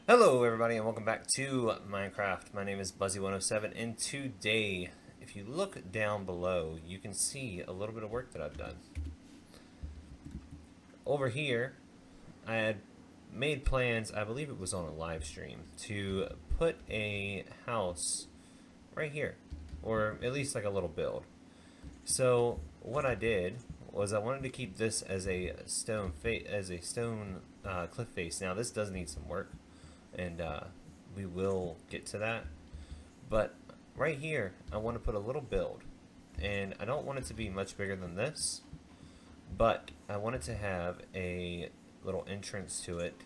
Hello everybody and welcome back to Minecraft. My name is Buzzy107 and today, if you look down below, you can see a little bit of work that I've done. Over here, I had made plans, I believe it was on a live stream, to put a house right here, or at least like a little build. So what I did was I wanted to keep this as a stone cliff face. Now this does need some work, and we will get to that. But right here, I want to put a little build, and I don't want it to be much bigger than this, but I want it to have a little entrance to it.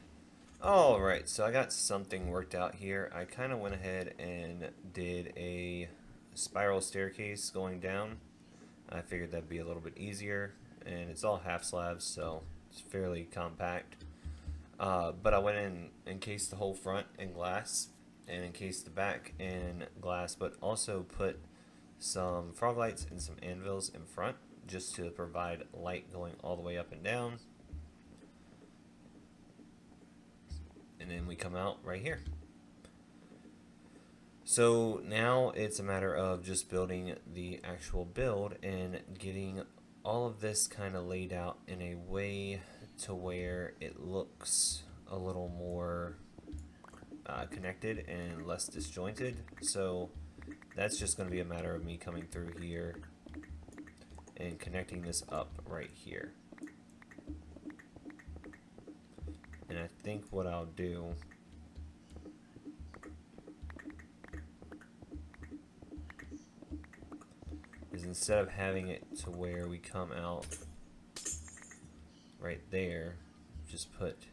Alright, so I got something worked out here. I kind of went ahead and did a spiral staircase going down. I figured that'd be a little bit easier, and it's all half slabs, so it's fairly compact. But I went in and encased the whole front in glass and encased the back in glass, but also put some frog lights and some anvils in front just to provide light going all the way up and down. And then we come out right here. So now it's a matter of just building the actual build and getting all of this kind of laid out in a way to where it looks a little more connected and less disjointed. So that's just going to be a matter of me coming through here and connecting this up right here. And I think what I'll do is, instead of having it to where we come out right there, just put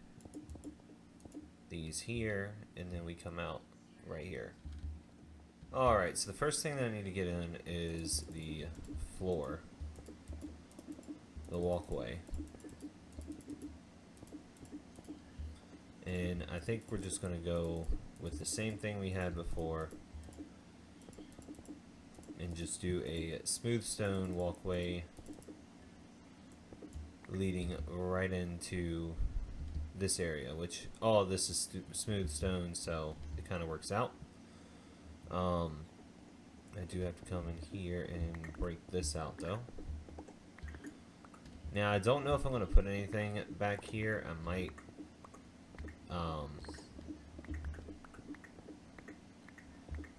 these here and then we come out right here. Alright, so the first thing that I need to get in is the floor, the walkway. And I think we're just going to go with the same thing we had before and just do a smooth stone walkway leading right into this area, which all of this is smooth stone, so it kind of works out. I do have to come in here and break this out though. Now I don't know if I'm going to put anything back here. I might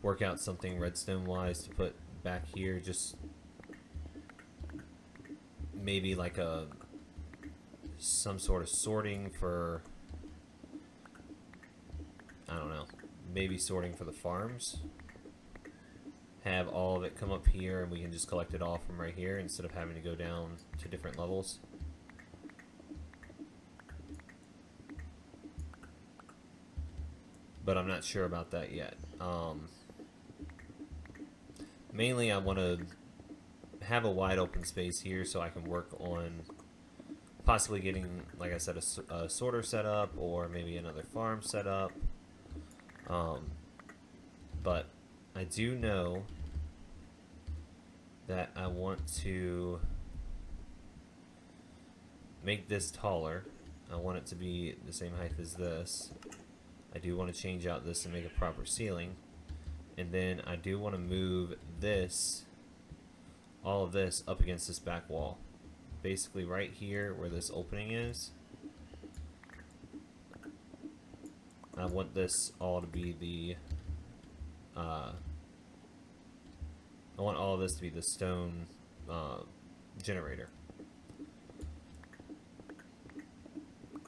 work out something redstone wise to put back here, just maybe like some sort of sorting for, I don't know, maybe sorting for the farms. Have all of it come up here and we can just collect it all from right here instead of having to go down to different levels. But I'm not sure about that yet. Mainly I want to have a wide open space here so I can work on possibly getting, like I said, a sorter set up, or maybe another farm set up. But I do know that I want to make this taller. I want it to be the same height as this. I do want to change out this and make a proper ceiling. And then I do want to move this, all of this, up against this back wall. Basically right here where this opening is. I want this all to be the I want all of this to be the stone generator.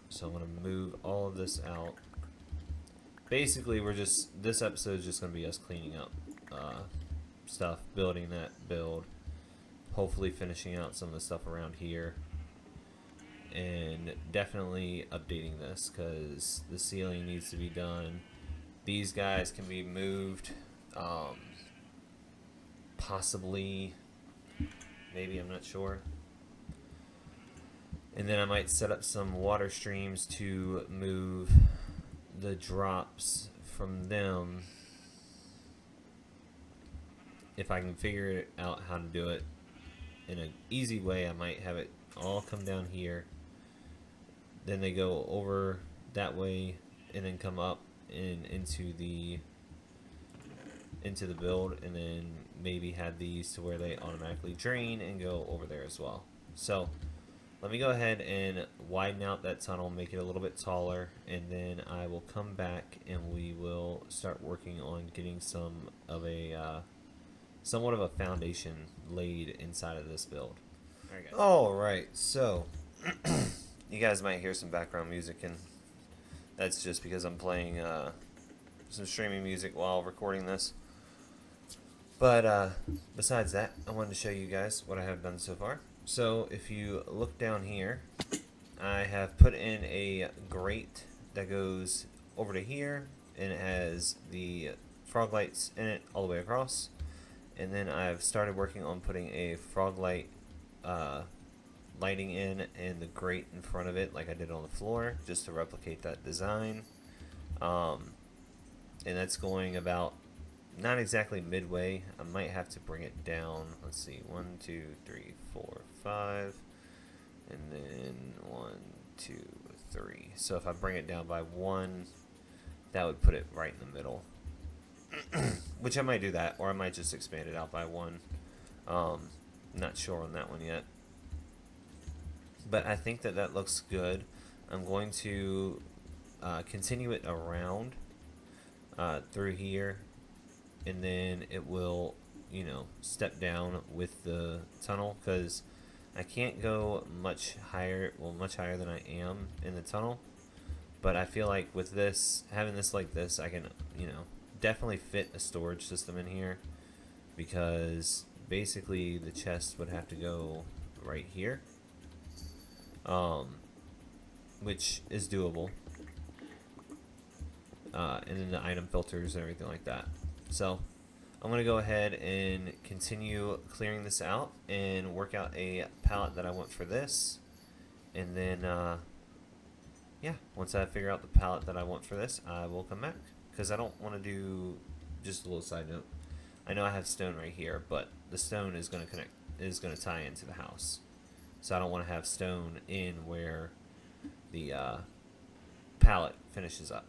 So I'm going to move all of this out. Basically, this episode is just going to be us cleaning up stuff, building that build, hopefully finishing out some of the stuff around here, and definitely updating this because the ceiling needs to be done. These guys can be moved, possibly, maybe, I'm not sure. And then I might set up some water streams to move the drops from them. If I can figure out how to do it in an easy way, I might have it all come down here, then they go over that way and then come up into the build, and then maybe have these to where they automatically drain and go over there as well. So let me go ahead and widen out that tunnel, make it a little bit taller, and then I will come back and we will start working on getting some of a somewhat of a foundation laid inside of this build. Alright, so you guys might hear some background music, and that's just because I'm playing some streaming music while recording this. But besides that, I wanted to show you guys what I have done so far. So if you look down here, I have put in a grate that goes over to here, and it has the frog lights in it all the way across. And then I've started working on putting a frog light lighting in and the grate in front of it like I did on the floor, just to replicate that design. And that's going about not exactly midway. I might have to bring it down. Let's see, 1, 2, 3, 4, 5, and then 1, 2, 3. So if I bring it down by 1, that would put it right in the middle. Which I might do that, or I might just expand it out by 1. Not sure on that one yet. But I think that that looks good. I'm going to continue it around through here, and then it will, you know, step down with the tunnel, because I can't go much higher, well, much higher than I am in the tunnel. But I feel like with this, having this like this, I can, you know, definitely fit a storage system in here, because basically the chest would have to go right here, which is doable, and then the item filters and everything like that. So I'm going to go ahead and continue clearing this out and work out a palette that I want for this, and then yeah, once I figure out the palette that I want for this, I will come back, because I don't want to do, just a little side note, I know I have stone right here, but the stone is going to tie into the house. So I don't want to have stone in where the palette finishes up.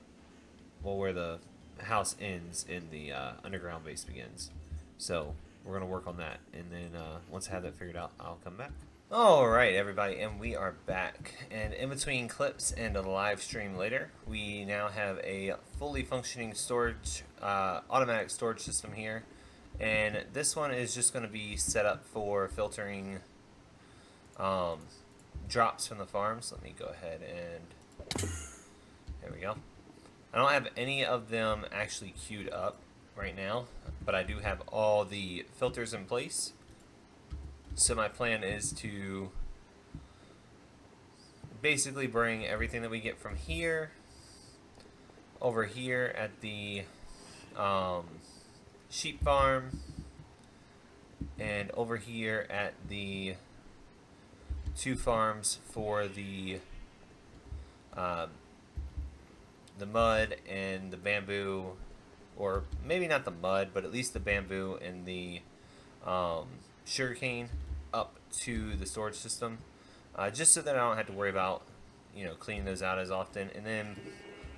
Well, where the house ends and the underground base begins. So we're going to work on that. And then once I have that figured out, I'll come back. Alright, everybody, and we are back. And in between clips and a live stream later, we now have a fully functioning storage, automatic storage system here. And this one is just going to be set up for filtering drops from the farms. Let me go ahead and there we go. I don't have any of them actually queued up right now, but I do have all the filters in place. So my plan is to basically bring everything that we get from here over here at the sheep farm, and over here at the 2 farms for the mud and the bamboo, or maybe not the mud, but at least the bamboo and the sugarcane up to the storage system, just so that I don't have to worry about, you know, cleaning those out as often, and then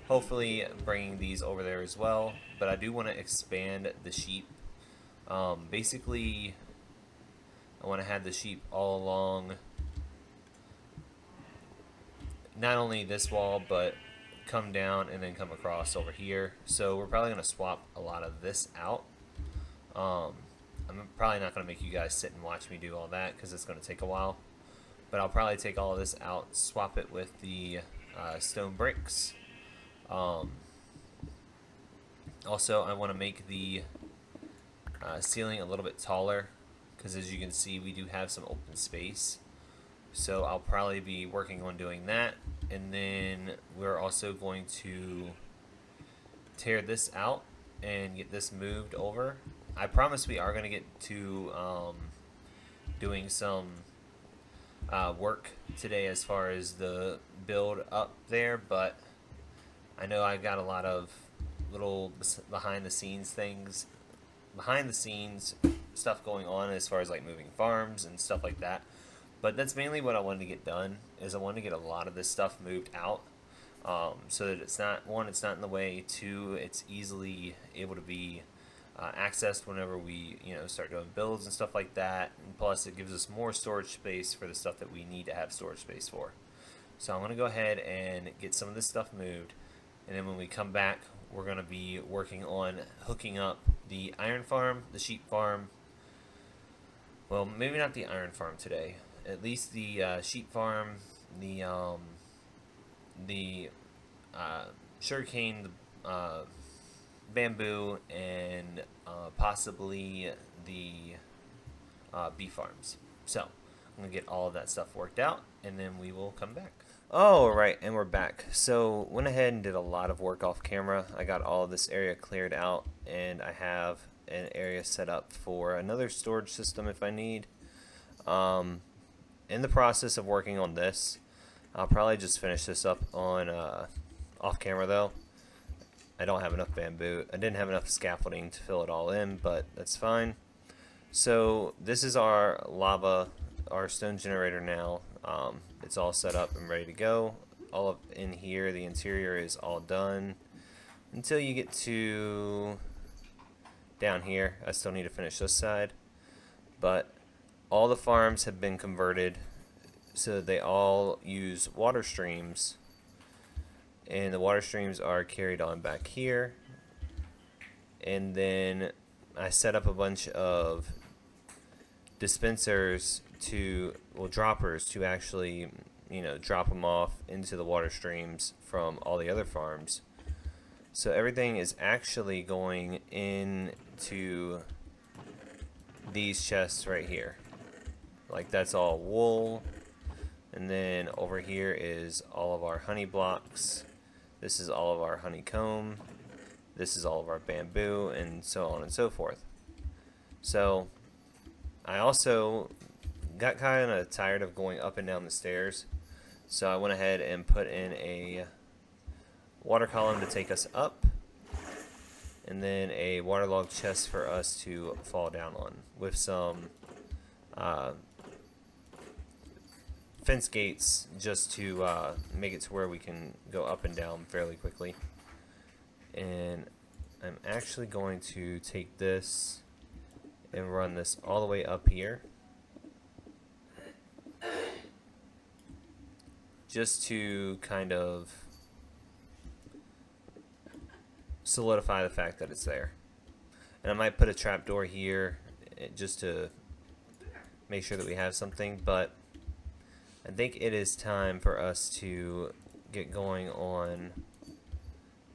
hopefully bringing these over there as well. But I do want to expand the sheep. Basically, I want to have the sheep all along not only this wall, but come down and then come across over here. So we're probably going to swap a lot of this out. I'm probably not going to make you guys sit and watch me do all that, because it's going to take a while. But I'll probably take all of this out, swap it with the stone bricks. Also, I want to make the ceiling a little bit taller, because as you can see, we do have some open space. So I'll probably be working on doing that. And then we're also going to tear this out and get this moved over. I promise we are going to get to doing some work today as far as the build up there, but I know I got a lot of little behind the scenes stuff going on as far as like moving farms and stuff like that. But that's mainly what I wanted to get done, is I wanted to get a lot of this stuff moved out. so that it's not, one, it's not in the way, two, it's easily able to be accessed whenever we start doing builds and stuff like that, and plus it gives us more storage space for the stuff that we need to have storage space for. So I'm going to go ahead and get some of this stuff moved, and then when we come back we're going to be working on hooking up the iron farm, the sheep farm, well, maybe not the iron farm today, at least the sheep farm, the sugarcane, the bamboo, and possibly the bee farms. So I'm gonna get all of that stuff worked out, and then we will come back. Oh, right, and we're back. So went ahead and did a lot of work off camera. I got all of this area cleared out, and I have an area set up for another storage system if I need. In the process of working on this, I'll probably just finish this up on off camera though. I don't have enough bamboo. I didn't have enough scaffolding to fill it all in, but that's fine. So this is our lava, our stone generator now. It's all set up and ready to go. All up in here, the interior is all done until you get to down here. I still need to finish this side, but all the farms have been converted so they all use water streams, and the water streams are carried on back here. And then I set up a bunch of dispensers to, well, droppers to actually, drop them off into the water streams from all the other farms. So everything is actually going into these chests right here. Like, that's all wool. And then over here is all of our honey blocks. This is all of our honeycomb. This is all of our bamboo, and so on and so forth. So I also got kind of tired of going up and down the stairs, so I went ahead and put in a water column to take us up, and then a waterlogged chest for us to fall down on with some fence gates just to make it to where we can go up and down fairly quickly. And I'm actually going to take this and run this all the way up here just to kind of solidify the fact that it's there. And I might put a trapdoor here just to make sure that we have something, but I think it is time for us to get going on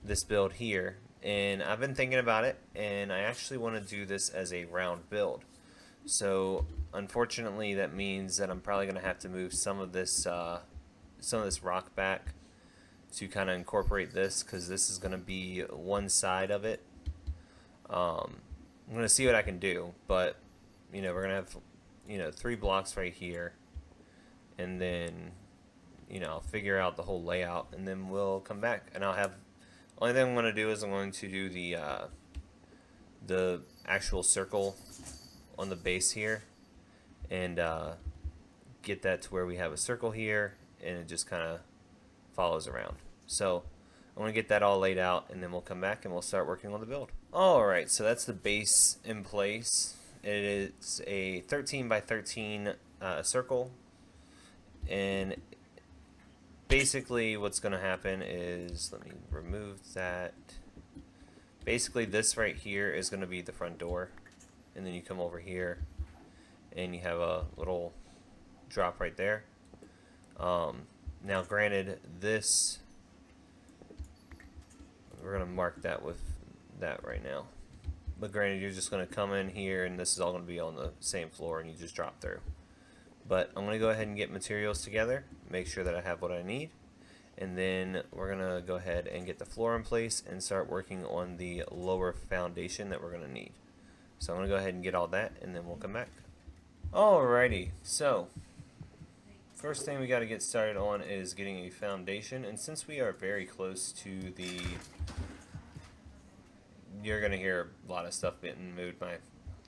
this build here. And I've been thinking about it, and I actually want to do this as a round build. So unfortunately that means that I'm probably going to have to move some of this rock back to kind of incorporate this, because this is going to be one side of it. I'm going to see what I can do, but we're going to have 3 blocks right here, and then I'll figure out the whole layout, and then we'll come back, and I'll have, only thing I'm going to do is I'm going to do the actual circle on the base here, and get that to where we have a circle here, and it just kind of follows around. So I want to get that all laid out, and then we'll come back and we'll start working on the build. Alright, so that's the base in place. It is a 13 by 13 circle, and basically what's going to happen is, let me remove that. Basically this right here is going to be the front door, and then you come over here and you have a little drop right there. Now granted, this, we're going to mark that with that right now, but granted you're just going to come in here and this is all going to be on the same floor and you just drop through. But I'm going to go ahead and get materials together, make sure that I have what I need, and then we're going to go ahead and get the floor in place and start working on the lower foundation that we're going to need. So I'm going to go ahead and get all that, and then we'll come back. Alrighty, so first thing we got to get started on is getting a foundation, and since we are very close to the, you're going to hear a lot of stuff getting moved. My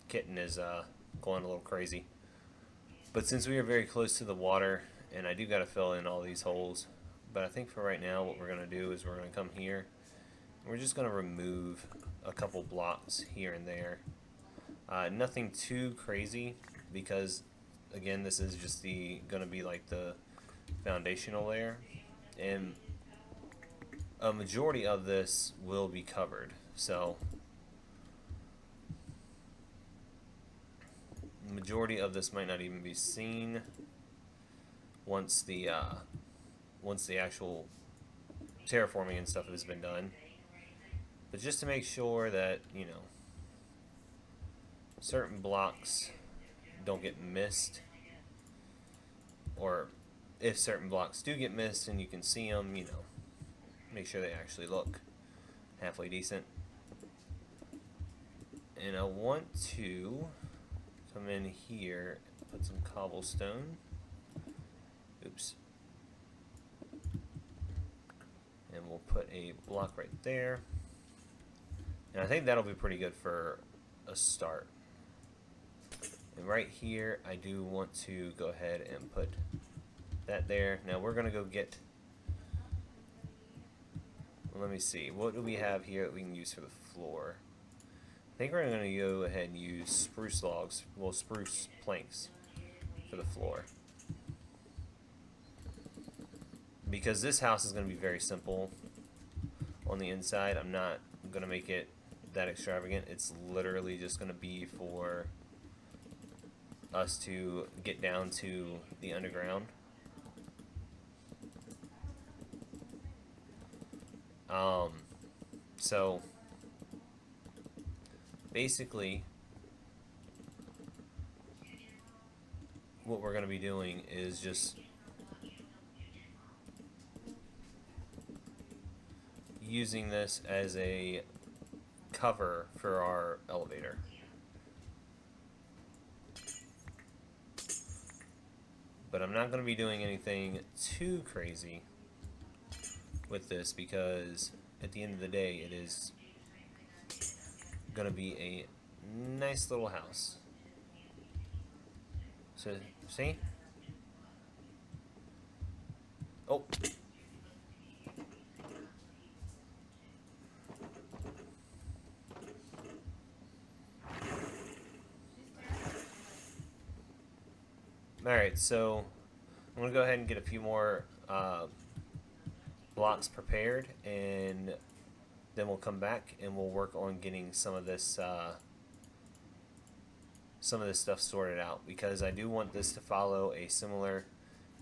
kitten is going a little crazy. But since we are very close to the water, and I do got to fill in all these holes, But I think for right now, what we're going to do is we're going to come here. We're just going to remove a couple blocks here and there. Nothing too crazy because, again, this is just going to be like the foundational layer. And a majority of this will be covered. So, the majority of this might not even be seen once the actual terraforming and stuff has been done. But just to make sure that, you know, certain blocks don't get missed, or if certain blocks do get missed and you can see them, you know, make sure they actually look halfway decent. And I want to come in here and put some cobblestone. Oops. And we'll put a block right there. And I think that'll be pretty good for a start. And right here, I do want to go ahead and put that there. Now we're going to go get... Let me see. What do we have here that we can use for the floor? I think we're going to go ahead and use spruce logs. Well, spruce planks for the floor. Because this house is going to be very simple on the inside. I'm not going to make it that extravagant. It's literally just going to be for us to get down to the underground. So basically what we're going to be doing is just using this as a cover for our elevator. But I'm not going to be doing anything too crazy with this because at the end of the day it is going to be a nice little house. So, see? Oh. Alright, so I'm going to go ahead and get a few more blocks prepared, and then we'll come back and we'll work on getting some of this stuff sorted out, because I do want this to follow a similar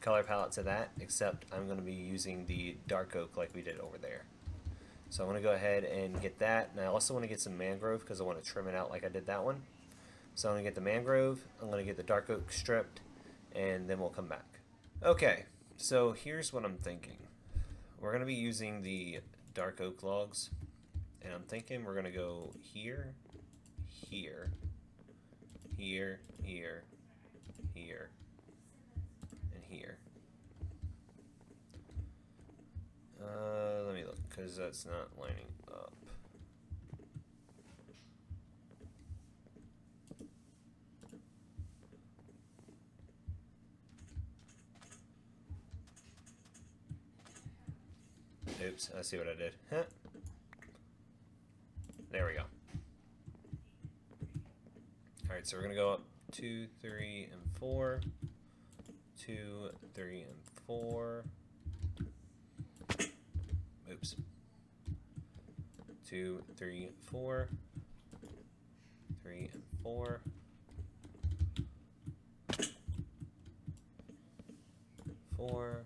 color palette to that, except I'm going to be using the dark oak like we did over there. So I'm going to go ahead and get that, and I also want to get some mangrove because I want to trim it out like I did that one. So I'm going to get the mangrove, I'm going to get the dark oak stripped, and then we'll come back. Okay, so here's what I'm thinking. We're going to be using the dark oak logs, and I'm thinking we're going to go here, here, here, here, here, and here. Let me look, because that's not lining up. Oops, I see what I did. Huh. There we go. Alright, so we're going to go up 2, 3, and 4. 2, 3, and 4. Oops. 2, 3, 4. 3, and 4. 4.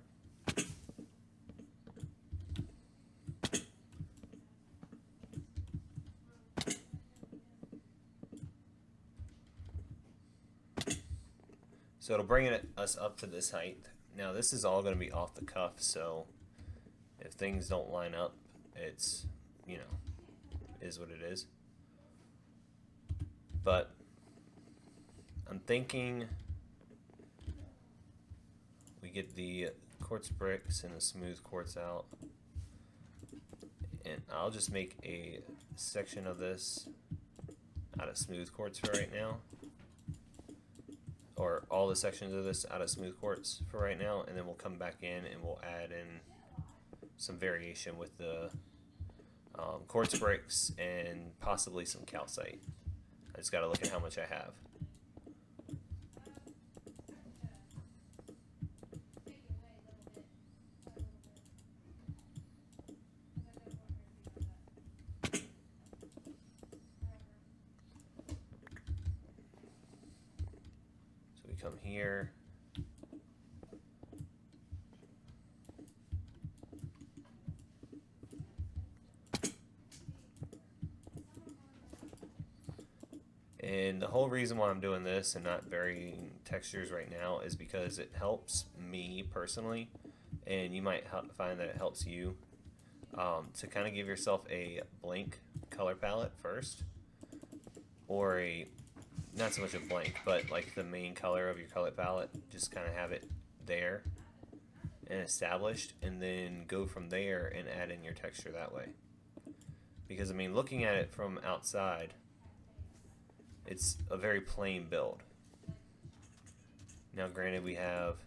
So it'll bring us up to this height. Now this is all going to be off the cuff, so if things don't line up, it's, you know, is what it is. But I'm thinking we get the quartz bricks and the smooth quartz out, and I'll just make a section of this out of smooth quartz for right now, or all the sections of this out of smooth quartz for right now, and then we'll come back in and we'll add in some variation with the quartz bricks and possibly some calcite. I just got to look at how much I have. So we come here. And the whole reason why I'm doing this and not varying textures right now is because it helps me personally, and you might find that it helps you, to kind of give yourself a blank color palette first, or not so much a blank, but like the main color of your color palette, just kind of have it there and established, and then go from there and add in your texture that way. Because I mean, looking at it from outside, it's a very plain build. Now granted, we have,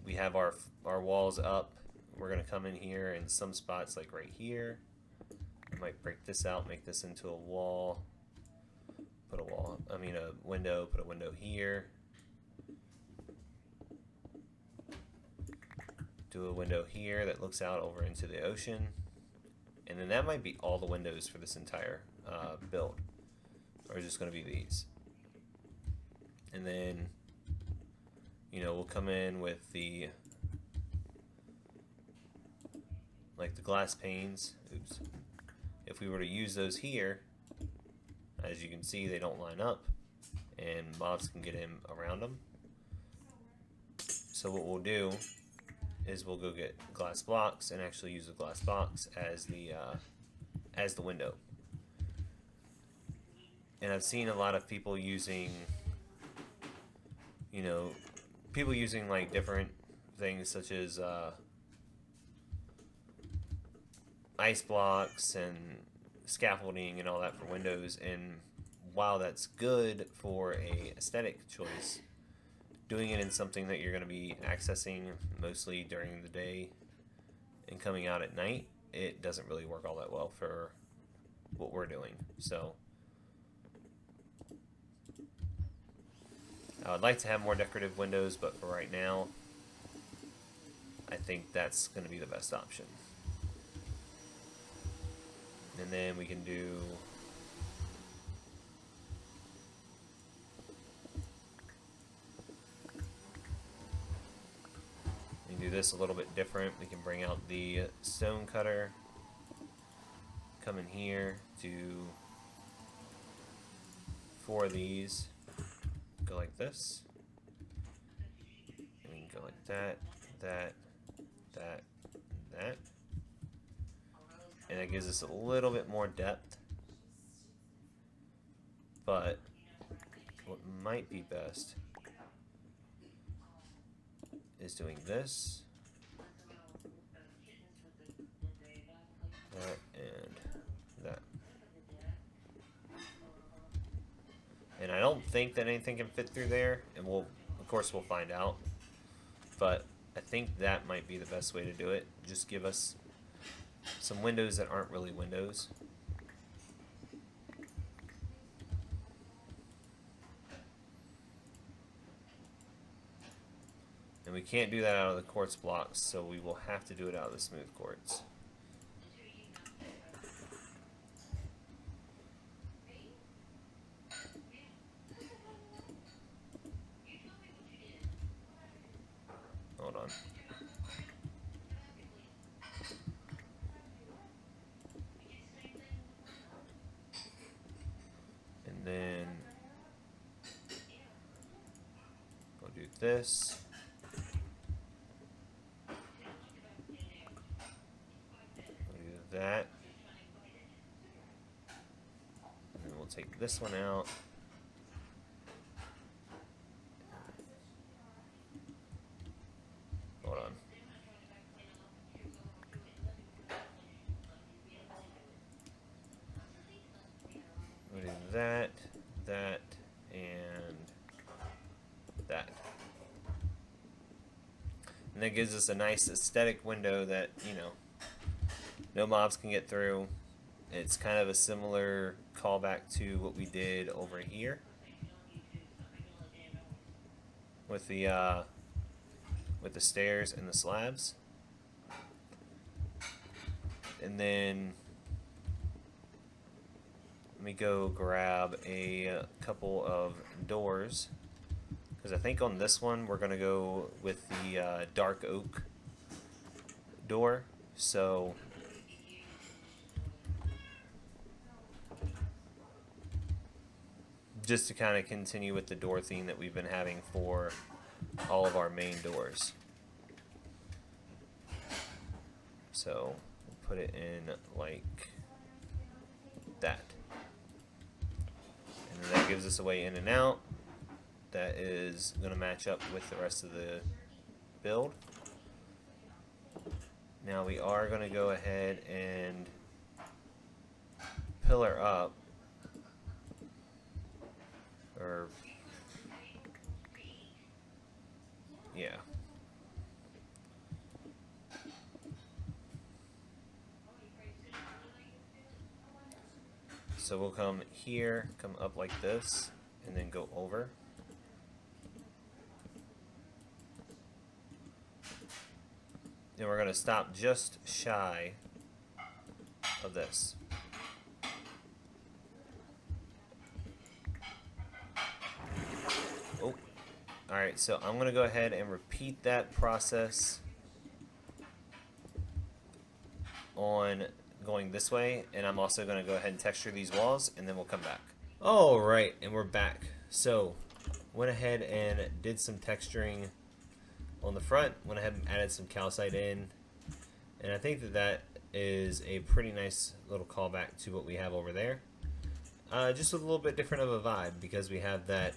we have our walls up. We're going to come in here in some spots, like right here. I might break this out, make this into a wall. Put a window, put a window here. Do a window here that looks out over into the ocean. And then that might be all the windows for this entire build. Or just going to be these. And then, we'll come in with the glass panes. Oops. If we were to use those here, as you can see, they don't line up, and mobs can get in around them. So what we'll do is we'll go get glass blocks and actually use the glass box as the window. And I've seen a lot of people using, like different things such as ice blocks and scaffolding and all that for windows. And while that's good for a aesthetic choice, doing it in something that you're going to be accessing mostly during the day and coming out at night, it doesn't really work all that well for what we're doing. So I would like to have more decorative windows, but for right now, I think that's going to be the best option. And then we can do this a little bit different. We can bring out the stone cutter, come in here, do 4 of these, go like this, and we can go like that, that, that, that, and that gives us a little bit more depth. But what might be best is doing this, that, and that. And I don't think that anything can fit through there, and of course we'll find out. But I think that might be the best way to do it. Just give us some windows that aren't really windows. And we can't do that out of the quartz blocks, so we will have to do it out of the smooth quartz. Hold on. And then we'll do this. That, and then we'll take this one out, hold on, we'll do that, that, and that. And that gives us a nice aesthetic window that, you know, no mobs can get through. It's kind of a similar callback to what we did over here with the stairs and the slabs. And then let me go grab a couple of doors, because I think on this one we're gonna go with the dark oak door. So just to kind of continue with the door theme that we've been having for all of our main doors. So we'll put it in like that. And then that gives us a way in and out that is going to match up with the rest of the build. Now we are going to go ahead and pillar up, or yeah. So we'll come here, come up like this, and then go over. And we're going to stop just shy of this. Oh, alright, so I'm going to go ahead and repeat that process on going this way, and I'm also going to go ahead and texture these walls, and then we'll come back. Alright, and we're back. So, went ahead and did some texturing on the front, went ahead and added some calcite in, and I think that that is a pretty nice little callback to what we have over there. Just with a little bit different of a vibe, because we have that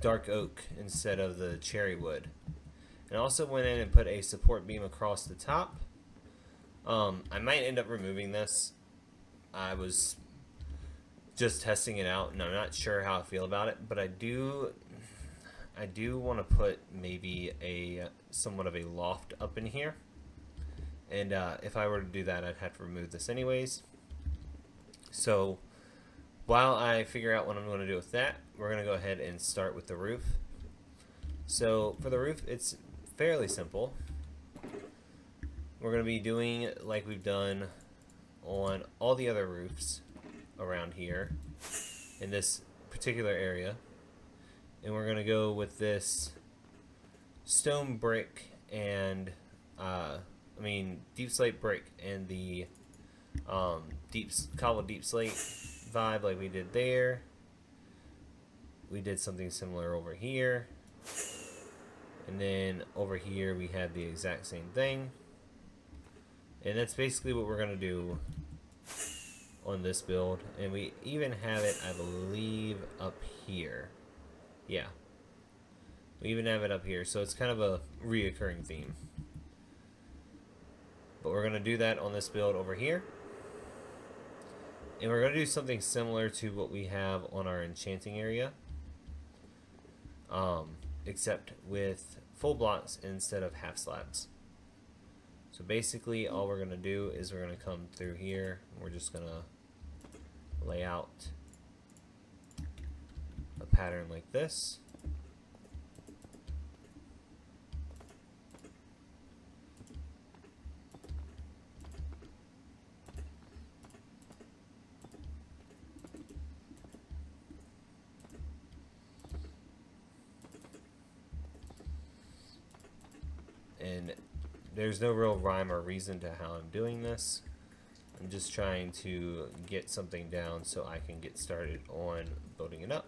dark oak instead of the cherry wood. And also went in and put a support beam across the top. I might end up removing this. I was just testing it out, and I'm not sure how I feel about it, but I do want to put maybe a somewhat of a loft up in here. And if I were to do that, I'd have to remove this anyways. So while I figure out what I'm going to do with that, we're going to go ahead and start with the roof. So for the roof, it's fairly simple. We're going to be doing like we've done on all the other roofs around here in this particular area. And we're going to go with this stone brick and, deep slate brick and the cobbled deep slate vibe like we did there. We did something similar over here. And then over here we had the exact same thing. And that's basically what we're going to do on this build. And we even have it, I believe, up here. Yeah. We even have it up here. So it's kind of a reoccurring theme. But we're going to do that on this build over here. And we're going to do something similar to what we have on our enchanting area. Except with full blocks instead of half slabs. So basically all we're going to do is we're going to come through here. And we're just going to lay out a pattern like this. And there's no real rhyme or reason to how I'm doing this. I'm just trying to get something down so I can get started on building it up.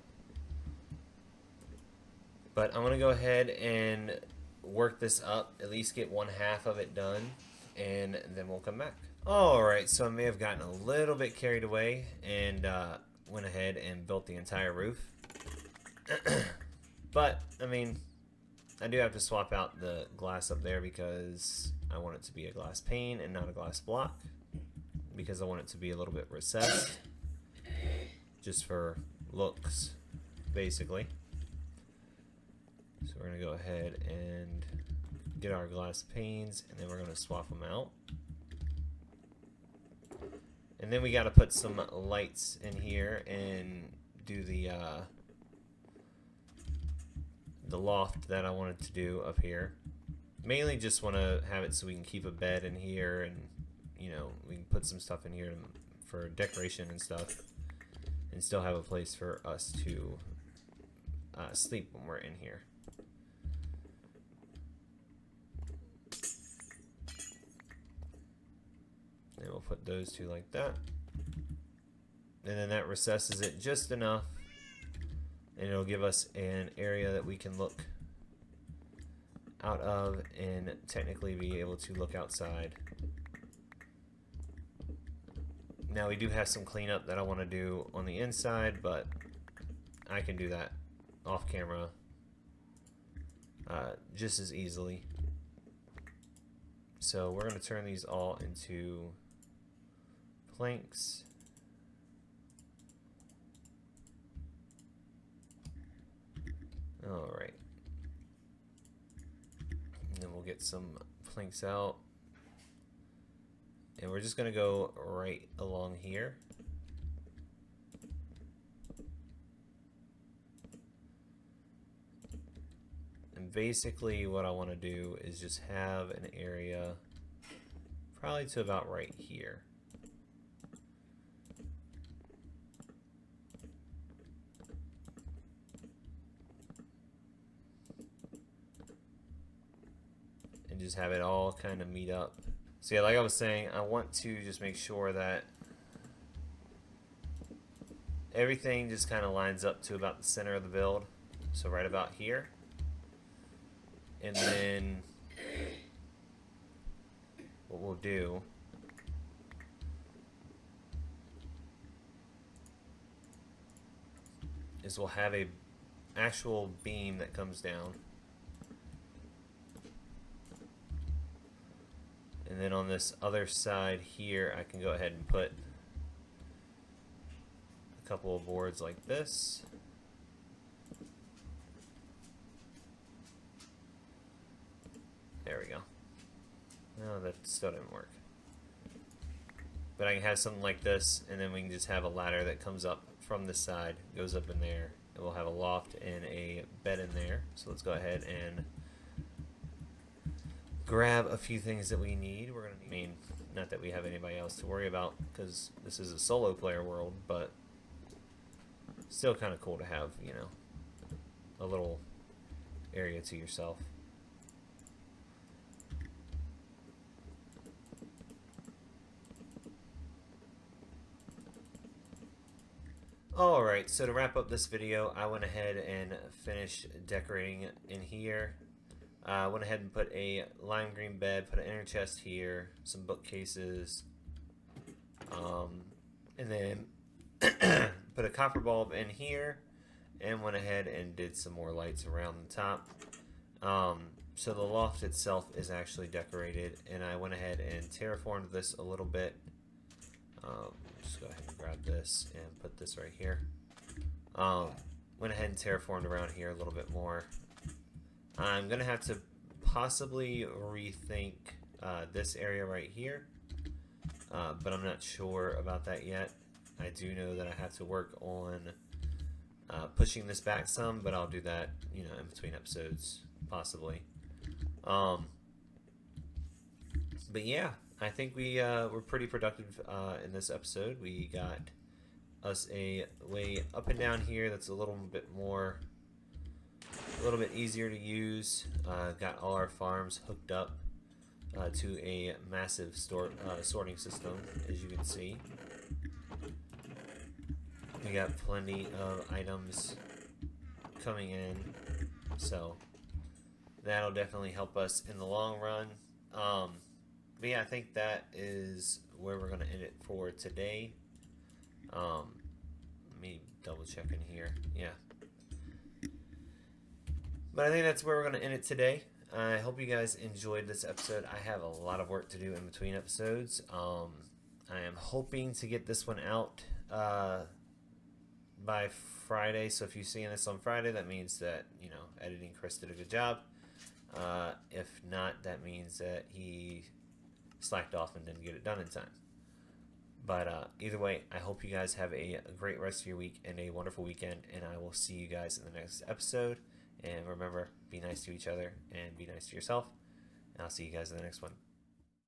But I'm going to go ahead and work this up, at least get one half of it done, and then we'll come back. Alright, so I may have gotten a little bit carried away and went ahead and built the entire roof. But, I do have to swap out the glass up there because I want it to be a glass pane and not a glass block, because I want it to be a little bit recessed, just for looks, basically. So we're going to go ahead and get our glass panes, and then we're going to swap them out. And then we got to put some lights in here and do the loft that I wanted to do up here. Mainly just want to have it so we can keep a bed in here, and you know, we can put some stuff in here for decoration and stuff, and still have a place for us to sleep when we're in here. And we'll put those two like that, and then that recesses it just enough, and it'll give us an area that we can look out of and technically be able to look outside. Now we do have some cleanup that I want to do on the inside, but I can do that off camera just as easily. So we're going to turn these all into planks. Alright. And then we'll get some planks out. And we're just going to go right along here. And basically what I want to do is just have an area probably to about right here. And just have it all kind of meet up. So yeah, like I was saying, I want to just make sure that everything just kind of lines up to about the center of the build. So right about here. And then what we'll do is we'll have a actual beam that comes down. And then on this other side here, I can go ahead and put a couple of boards like this. There we go. No, that still didn't work. But I can have something like this, and then we can just have a ladder that comes up from this side, goes up in there, and we'll have a loft and a bed in there. So let's go ahead and grab a few things that we need. We're gonna need, I mean, not that we have anybody else to worry about, because this is a solo player world, but still kind of cool to have, you know, a little area to yourself. Alright, so to wrap up this video, I went ahead and finished decorating in here. I went ahead and put a lime green bed, put an inner chest here, some bookcases, and then put a copper bulb in here, and went ahead and did some more lights around the top. So the loft itself is actually decorated, and I went ahead and terraformed this a little bit. Just go ahead and grab this and put this right here. Went ahead and terraformed around here a little bit more. I'm gonna have to possibly rethink this area right here, but I'm not sure about that yet. I do know that I have to work on pushing this back some, but I'll do that, you know, in between episodes, possibly. But yeah, I think we were pretty productive in this episode. We got us a way up and down here that's a little bit easier to use. Got all our farms hooked up to a massive sorting system, as you can see. We got plenty of items coming in, so that'll definitely help us in the long run. But yeah, I think that is where we're going to end it for today. Let me double check in here. Yeah. But I think that's where we're going to end it today. I hope you guys enjoyed this episode. I have a lot of work to do in between episodes. I am hoping to get this one out by Friday. So if you're seeing this on Friday, that means that, you know, editing Chris did a good job. If not, that means that he slacked off and didn't get it done in time. But either way, I hope you guys have a great rest of your week and a wonderful weekend, and I will see you guys in the next episode. And remember, be nice to each other and be nice to yourself. And I'll see you guys in the next one.